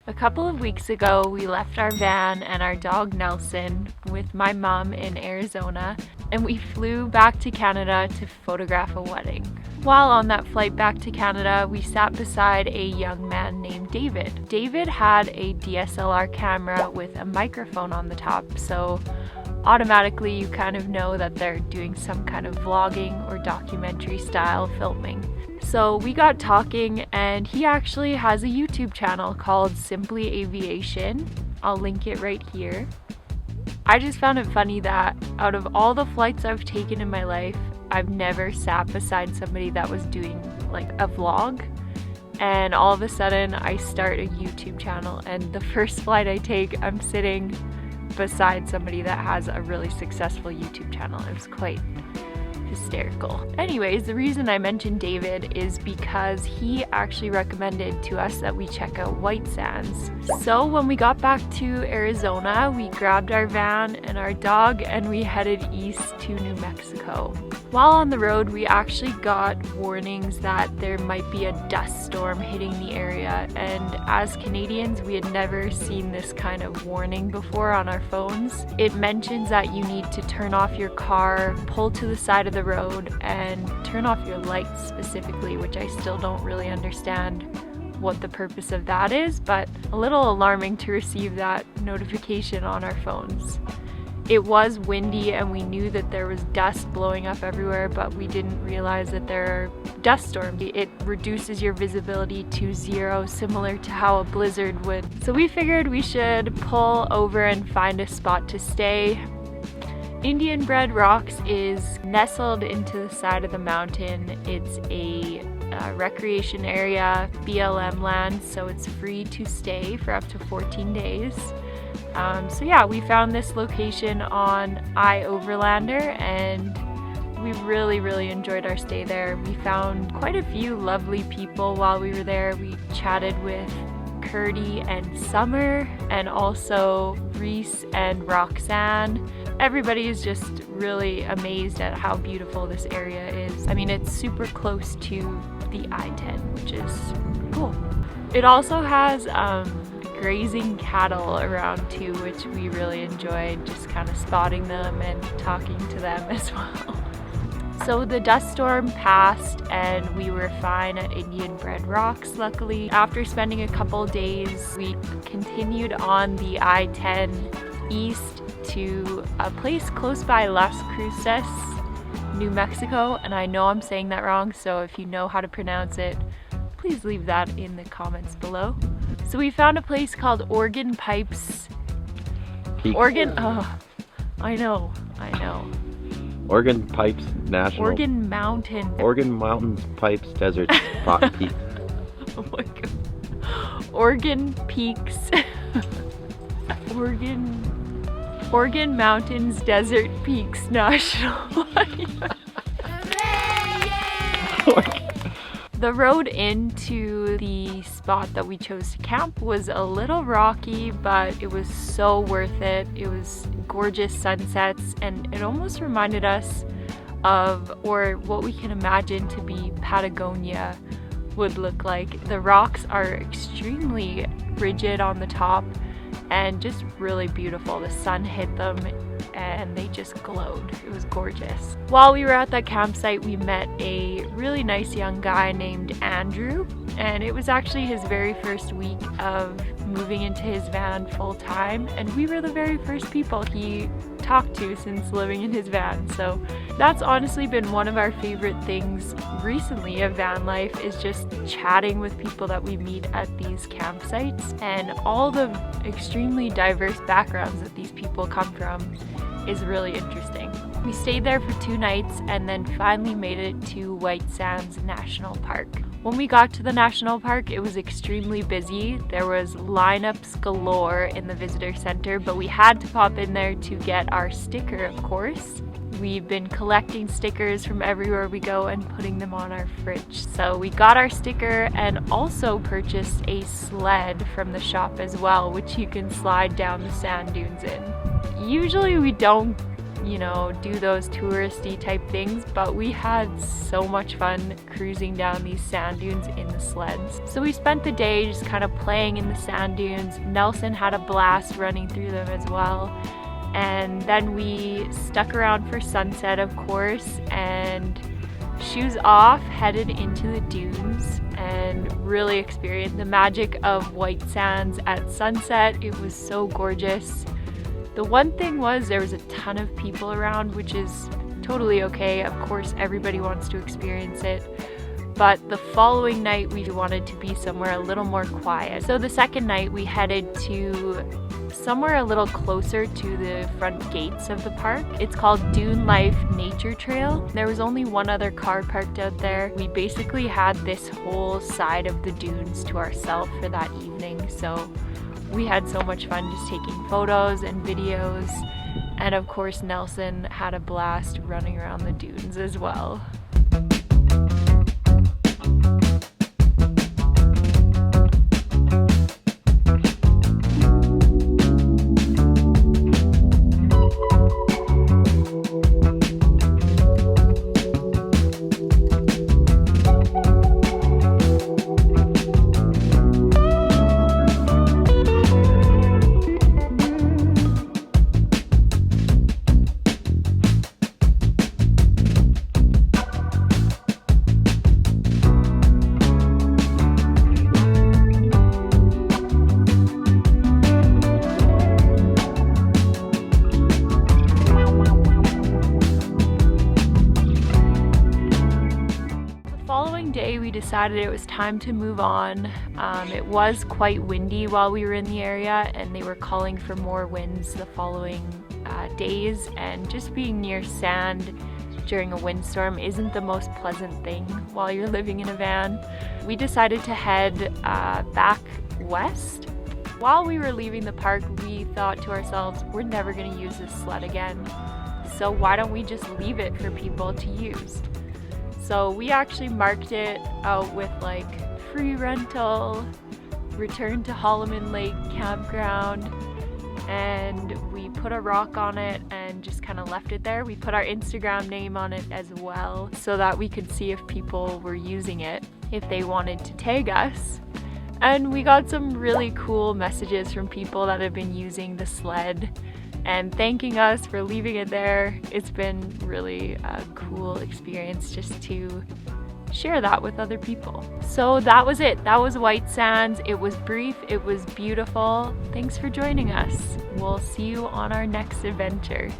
A couple of weeks ago, we left our van and our dog Nelson with my mom in Arizona, and we flew back to Canada to photograph a wedding. While on that flight back to Canada, we sat beside a young man named David. David had a DSLR camera with a microphone on the top, so automatically you kind of know that they're doing some kind of vlogging or documentary style filming. So we got talking, and he actually has a YouTube channel called Simply Aviation. I'll link it right here. I just found it funny that out of all the flights I've taken in my life, I've never sat beside somebody that was doing like a vlog. And all of a sudden I start a YouTube channel, and the first flight I take, I'm sitting beside somebody that has a really successful YouTube channel. It was quite hysterical. Anyways, the reason I mentioned David is because he actually recommended to us that we check out White Sands. So when we got back to Arizona, we grabbed our van and our dog and we headed east to New Mexico. While on the road, we actually got warnings that there might be a dust storm hitting the area, and as Canadians, we had never seen this kind of warning before on our phones. It mentions that you need to turn off your car, pull to the side of the road, and turn off your lights specifically, which I still don't really understand what the purpose of that is, but a little alarming to receive that notification on our phones. It was windy and we knew that there was dust blowing up everywhere, but we didn't realize that there are dust storms. It reduces your visibility to zero, similar to how a blizzard would. So we figured we should pull over and find a spot to stay. Indian Bred Rocks is nestled into the side of the mountain. It's a recreation area, BLM land, so it's free to stay for up to 14 days. So yeah, we found this location on iOverlander, and we really enjoyed our stay there. We found quite a few lovely people while we were there. We chatted with Curdy and Summer, and also Reese and Roxanne. Everybody is just really amazed at how beautiful this area is. I mean, it's super close to the I-10, which is cool. It also has grazing cattle around too, which we really enjoyed, just kind of spotting them and talking to them as well. So the dust storm passed and we were fine at Indian Bred Rocks, luckily. After spending a couple days, we continued on the I-10 east to a place close by Las Cruces, New Mexico, and I know I'm saying that wrong, so if you know how to pronounce it, please leave that in the comments below. So we found a place called Organ Pipes. I know. Organ Pipes National. Organ Mountain. Organ Mountains Pipes Desert Spot Peak. Oh my god. Organ Peaks. Organ Mountains Desert Peaks National. The road into the spot that we chose to camp was a little rocky, but it was so worth it. It was gorgeous sunsets, and it almost reminded us of, or what we can imagine to be, Patagonia would look like. The rocks are extremely rigid on the top and just really beautiful. The sun hit them and they just glowed. It was gorgeous. While we were at that campsite, we met a really nice young guy named Andrew, and it was actually his very first week of moving into his van full time, and we were the very first people he talked to since living in his van. So that's honestly been one of our favorite things recently of van life, is just chatting with people that we meet at these campsites, and all the extremely diverse backgrounds that these people come from is really interesting. We stayed there for 2 nights and then finally made it to White Sands National Park. When we got to the national park, it was extremely busy. There was lineups galore in the visitor center, but we had to pop in there to get our sticker, of course. We've been collecting stickers from everywhere we go and putting them on our fridge. So we got our sticker and also purchased a sled from the shop as well, which you can slide down the sand dunes in. Usually we don't you know, do those touristy type things, but we had so much fun cruising down these sand dunes in the sleds. So we spent the day just kind of playing in the sand dunes. Nelson had a blast running through them as well. And then we stuck around for sunset, of course, and shoes off, headed into the dunes and really experienced the magic of white sands at sunset. It was so gorgeous. The one thing was there was a ton of people around, which is totally okay. Of course, everybody wants to experience it. But the following night, we wanted to be somewhere a little more quiet. So the second night, we headed to somewhere a little closer to the front gates of the park. It's called Dune Life Nature Trail. There was only one other car parked out there. We basically had this whole side of the dunes to ourselves for that evening. So we had so much fun just taking photos and videos. And of course, Nelson had a blast running around the dunes as well. We decided it was time to move on. It was quite windy while we were in the area, and they were calling for more winds the following days, and just being near sand during a windstorm isn't the most pleasant thing while you're living in a van. We decided to head back west. While we were leaving the park, we thought to ourselves, we're never going to use this sled again, so why don't we just leave it for people to use? So we actually marked it out with like free rental, return to Holloman Lake campground, and we put a rock on it and just kind of left it there. We put our Instagram name on it as well so that we could see if people were using it, if they wanted to tag us. And we got some really cool messages from people that have been using the sled and thanking us for leaving it there. It's been really a cool experience just to share that with other people. So that was it. That was White Sands. It was brief, it was beautiful. Thanks for joining us. We'll see you on our next adventure.